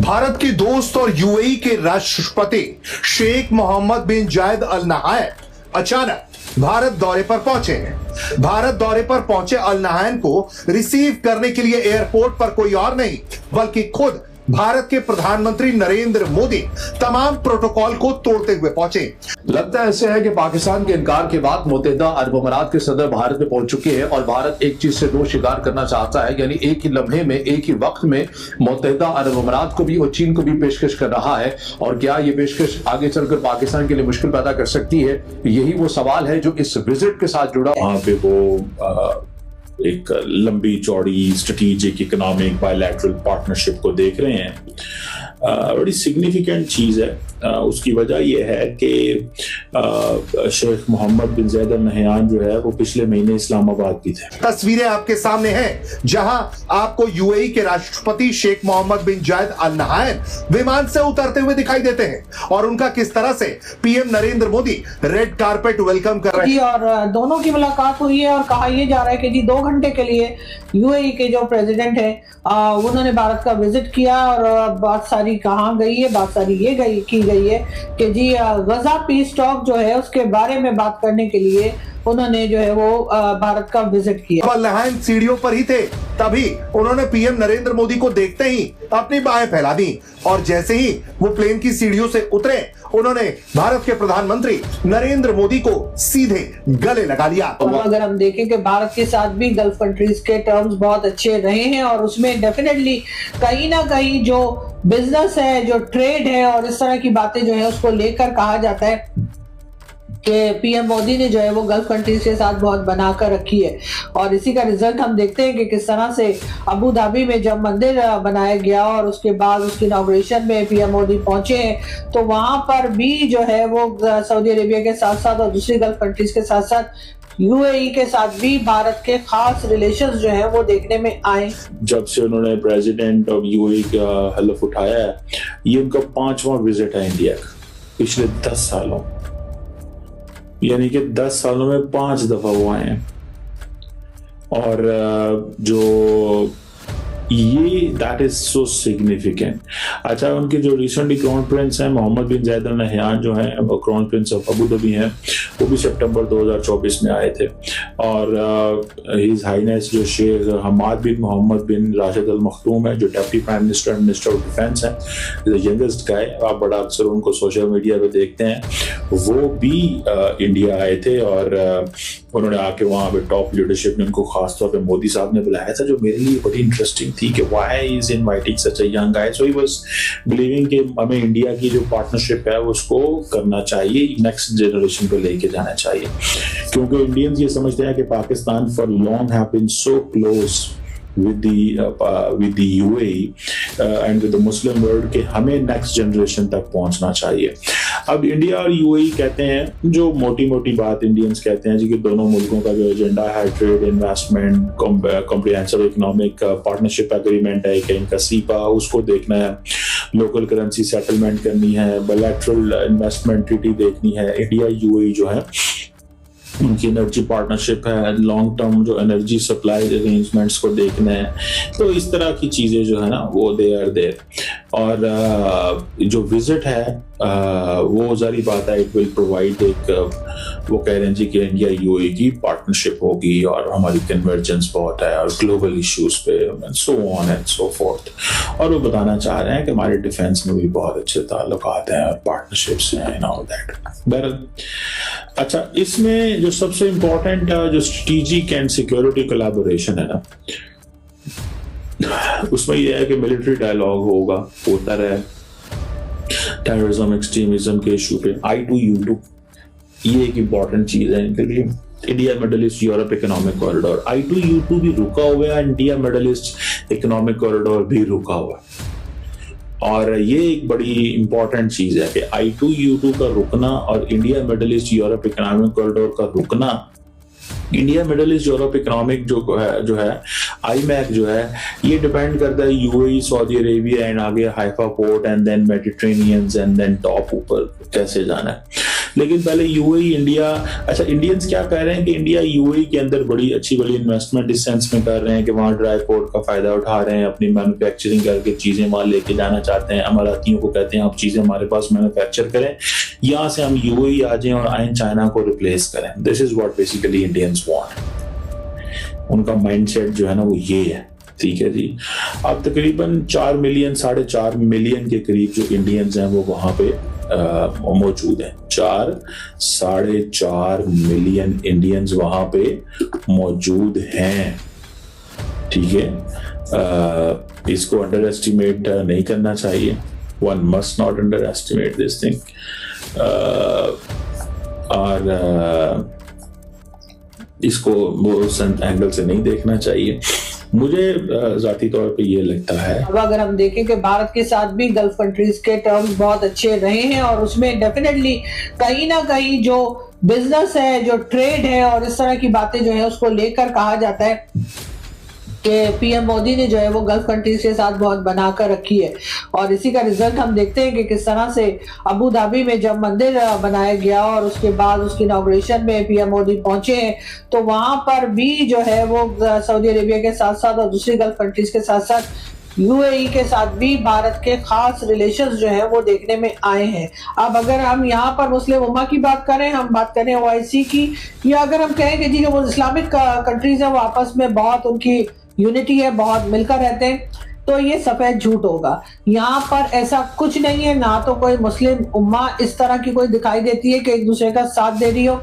भारत के दोस्त और यूएई के राष्ट्रपति शेख मोहम्मद बिन जायद अल नहायन अचानक भारत दौरे पर पहुंचे हैं। भारत दौरे पर पहुंचे अल नहायन को रिसीव करने के लिए एयरपोर्ट पर कोई और नहीं बल्कि खुद भारत के प्रधानमंत्री नरेंद्र मोदी तमाम प्रोटोकॉल को तोड़ते हुए पहुंचे। लगता ऐसे है कि पाकिस्तान के इनकार के बाद मुत्तहिदा अरब अमीरात के सदर भारत में पहुंच चुके हैं और भारत एक चीज से दो शिकार करना चाहता है, यानी एक ही लम्हे में एक ही वक्त में मुत्तहिदा अरब अमीरात को भी और चीन को भी पेशकश कर रहा है। और क्या ये पेशकश आगे चलकर पाकिस्तान के लिए मुश्किल पैदा कर सकती है? यही वो सवाल है जो इस विजिट के साथ जुड़ा। वहां पे वो एक लंबी चौड़ी स्ट्रेटेजिक इकोनॉमिक बायलैटरल पार्टनरशिप को देख रहे हैं। बड़ी सिग्निफिकेंट चीज़ है। उसकी वजह यह है कि शेख मोहम्मद बिन जायद अल नहयान जो है वो पिछले महीने इस्लामाबाद भी थे। तस्वीरें आपके सामने हैं जहां आपको यूएई के राष्ट्रपति शेख मोहम्मद बिन जायद अल नहयान विमान से उतरते हुए दिखाई देते हैं और उनका किस तरह से PM Narendra Modi red carpet welcome कर रहे हैं। और दोनों की मुलाकात हुई है और कहा यह जा रहा है कि जी 2 घंटे के लिए यूएई के जो प्रेसिडेंट है उन्होंने भारत का विजिट किया और बात सारी कहाँ गई है, बात सारी ये की गई है कि जी गजा पीस टॉक जो है उसके बारे में बात करने के लिए उन्होंने जो है वो भारत का विजिट किया। अल नहयान सीढ़ियों पर ही थे तभी उन्होंने पीएम नरेंद्र मोदी को देखते ही अपनी बाहें फैला दी और जैसे ही वो प्लेन की सीढ़ियों से उतरे उन्होंने भारत के प्रधानमंत्री नरेंद्र मोदी को सीधे गले लगा लिया। अगर हम देखें कि भारत के साथ भी गल्फ कंट्रीज के टर्म्स बहुत अच्छे रहे हैं और उसमें डेफिनेटली कहीं ना कहीं जो बिजनेस है, जो ट्रेड है और इस तरह की बातें जो है उसको लेकर कहा जाता है कि पीएम मोदी ने जो है वो गल्फ कंट्रीज के साथ बहुत बनाकर रखी है। और इसी का रिजल्ट हम देखते हैं कि किस तरह से अबू धाबी में जब मंदिर बनाया गया और उसके बाद उसकी इनॉग्रेशन में पीएम मोदी पहुंचे हैं तो वहां पर भी जो है वो सऊदी अरेबिया के साथ साथ और दूसरी गल्फ कंट्रीज के साथ साथ यूएई के साथ भी भारत के खास रिलेशंस जो है वो देखने में आए। जब से उन्होंने प्रेसिडेंट ऑफ यूएई का हलफ उठाया है, ये उनका 5वां विजिट है इंडिया का पिछले 10 सालों, यानी कि 10 सालों में 5 दफा वो आए हैं। और जो ये दैट इज सो सिग्निफिकेंट। अच्छा, उनके जो रिसेंटली क्राउन प्रिंस हैं मोहम्मद बिन जायद अल नहयान जो हैं वो crown Prince of Abu Dhabi हैं, वो भी सितंबर 2024 में आए थे। और हिज हाईनेस जो शेख हमाद बिन मोहम्मद बिन राशिद अल मखदूम है जो deputy prime minister and minister of defence हैं, द यंगेस्ट गाय, आप बड़ा अक्सर उनको सोशल मीडिया पे देखते हैं, वो भी इंडिया आए थे। और उन्होंने आके वहाँ पे टॉप लीडरशिप ने उनको खासतौर पे मोदी साहब ने बुलाया था, जो मेरे लिए बड़ी इंटरेस्टिंग थी कि why is inviting such a young guy. So he was believing कि हमें इंडिया की जो पार्टनरशिप है उसको करना चाहिए, नेक्स्ट जनरेशन पे लेके जाना चाहिए, क्योंकि इंडियंस ये समझते हैं कि Pakistan for long have been so close with the UAE and with the Muslim world कि हमें नेक्स्ट जनरेशन तक पहुंचना चाहिए। अब इंडिया और यूएई कहते हैं, जो मोटी मोटी बात इंडियंस कहते हैं जी कि दोनों मुल्कों का जो एजेंडा है trade, investment, comprehensive economic partnership agreement है कि इनका सीपा उसको देखना है, लोकल करेंसी सेटलमेंट करनी है, बायलैटरल इन्वेस्टमेंट ट्रीटी देखनी है, इंडिया यूएई जो है उनकी एनर्जी पार्टनरशिप है, लॉन्ग टर्म जो एनर्जी सप्लाई अरेंजमेंट्स को देखना है। तो इस तरह की चीज़ें जो है ना वो दे आर देयर। और जो विजिट है वो जारी बात है, इट विल प्रोवाइड एक वो कह रहे हैं जी कि इंडिया यूएई की पार्टनरशिप होगी और हमारी कन्वर्जेंस बहुत है और ग्लोबल इश्यूज पे and so on and so fourth. और वो बताना चाह रहे हैं कि हमारे डिफेंस में भी बहुत अच्छे ताल्लुकात हैं और पार्टनरशिप्स हैं एंड ऑल दैट। बहरहाल अच्छा, इसमें जो सबसे इम्पोर्टेंट जो स्ट्रेटेजिक एंड सिक्योरिटी कोलैबोरेशन है ना, उसमें यह है कि मिलिट्री डायलॉग होता रहे, टेररिज्म एक्सट्रीमिज्म के इशू पे I2U2 ये एक इम्पॉर्टेंट चीज है इनके लिए। India Middle East Europe economic corridor I2U2 भी रुका हुआ है, India Middle east economic corridor भी रुका हुआ है। और ये एक बड़ी इंपॉर्टेंट चीज है कि I2U2 का रुकना और India Middle East Europe economic corridor का रुकना, India Middle East Europe economic जो है IMEC जो है, ये डिपेंड करता है यूएई, सऊदी अरेबिया एंड आगे Haifa port and then Mediterranean and then top ऊपर कैसे जाना है। लेकिन पहले यूएई इंडिया, अच्छा इंडियंस क्या कह रहे हैं कि इंडिया यूएई के अंदर बड़ी अच्छी बड़ी इन्वेस्टमेंट इस सेंस में कर रहे हैं कि वहां ड्राई पोर्ट का फायदा उठा रहे हैं, अपनी मैन्युफैक्चरिंग करके चीजें वहां लेके जाना चाहते हैं। अमारातियों को कहते हैं आप चीजें हमारे पास मैन्युफैक्चर करें, यहां से हम यूएई आ जाएं और आए चाइना को रिप्लेस करें। This is what basically Indians want. उनका माइंडसेट जो है ना वो ये है, ठीक है जी। अब तकरीबन 4 मिलियन 4.5 मिलियन के करीब जो इंडियंस हैं वो वहां पे मौजूद हैं। 4.5 मिलियन इंडियंस वहां पे मौजूद हैं, ठीक है। इसको अंडर एस्टिमेट नहीं करना चाहिए, one must not under estimate this thing. और इसको वो उस एंगल से नहीं देखना चाहिए। मुझे जाती तौर पे ये लगता है, अब अगर हम देखें कि भारत के साथ भी गल्फ कंट्रीज के टर्म्स बहुत अच्छे रहे हैं और उसमें डेफिनेटली कहीं ना कहीं जो बिजनेस है, जो ट्रेड है और इस तरह की बातें जो है उसको लेकर कहा जाता है कि पीएम मोदी ने जो है वो गल्फ कंट्रीज के साथ बहुत बनाकर रखी है। और इसी का रिजल्ट हम देखते हैं कि किस तरह से अबू धाबी में जब मंदिर बनाया गया और उसके बाद उसकी इनॉग्रेशन में पीएम मोदी पहुंचे हैं, तो वहां पर भी जो है वो सऊदी अरेबिया के साथ साथ और दूसरी गल्फ कंट्रीज के साथ साथ यूएई के साथ भी भारत के खास रिलेशंस जो है वो देखने में आए हैं। अब अगर हम यहाँ पर मुस्लिम उम्मा की बात करें, हम बात करें ओआईसी की, या अगर हम कहें कि जी जो वो इस्लामिक कंट्रीज है वो आपस में बहुत उनकी यूनिटी है, बहुत मिलकर रहते हैं, तो ये सफेद झूठ होगा। यहाँ पर ऐसा कुछ नहीं है, ना तो कोई मुस्लिम उम्मा इस तरह की कोई दिखाई देती है कि एक दूसरे का साथ दे रही हो,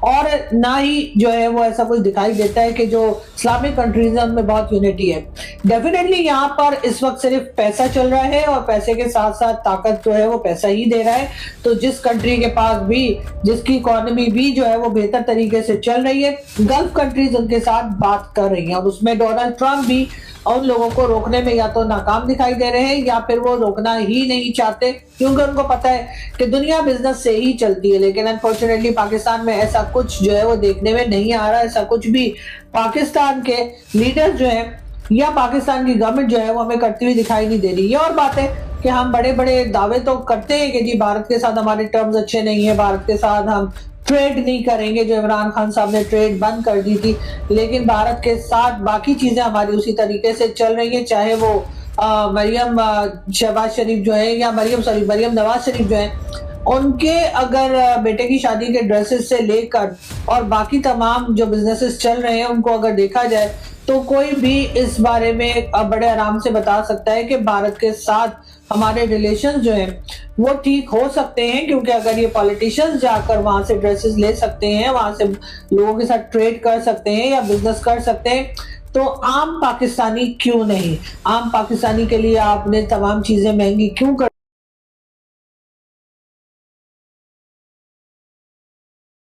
और ना ही जो है वो ऐसा कुछ दिखाई देता है कि जो इस्लामिक कंट्रीज है उनमें बहुत यूनिटी है। डेफिनेटली यहाँ पर इस वक्त सिर्फ पैसा चल रहा है और पैसे के साथ साथ ताकत जो है वो पैसा ही दे रहा है। तो जिस कंट्री के पास भी, जिसकी इकोनॉमी भी जो है वो बेहतर तरीके से चल रही है, गल्फ कंट्रीज उनके साथ बात कर रही है। और उसमें डोनाल्ड ट्रंप भी उन लोगों को रोकने में या तो नाकाम दिखाई दे रहे हैं या फिर वो रोकना ही नहीं चाहते, क्योंकि उनको पता है कि दुनिया बिजनेस से ही चलती है। लेकिन अनफॉर्चुनेटली पाकिस्तान में ऐसा कुछ जो है वो देखने में नहीं आ रहा। ऐसा कुछ भी पाकिस्तान के लीडर्स जो है या पाकिस्तान की गवर्नमेंट जो है वो हमें करती हुई दिखाई नहीं दे रही। ये और बात है कि हम बड़े बड़े दावे तो करते हैं कि जी भारत के साथ हमारे टर्म्स अच्छे नहीं है, भारत के साथ हम ट्रेड नहीं करेंगे, जो इमरान खान साहब ने ट्रेड बंद कर दी थी, लेकिन भारत के साथ बाकी चीजें हमारी उसी तरीके से चल रही हैं। चाहे वो मरियम शहबाज शरीफ जो है या मरियम नवाज शरीफ जो है, उनके अगर बेटे की शादी के ड्रेसेस से लेकर और बाकी तमाम जो बिजनेसेस चल रहे हैं उनको अगर देखा जाए तो कोई भी इस बारे में बड़े आराम से बता सकता है कि भारत के साथ हमारे रिलेशंस जो हैं वो ठीक हो सकते हैं। क्योंकि अगर ये पॉलिटिशियंस जाकर वहां से ड्रेसेस ले सकते हैं, वहां से लोगों के साथ ट्रेड कर सकते हैं या बिजनेस कर सकते हैं, तो आम पाकिस्तानी क्यों नहीं? आम पाकिस्तानी के लिए आपने तमाम चीजें महंगी क्यों कर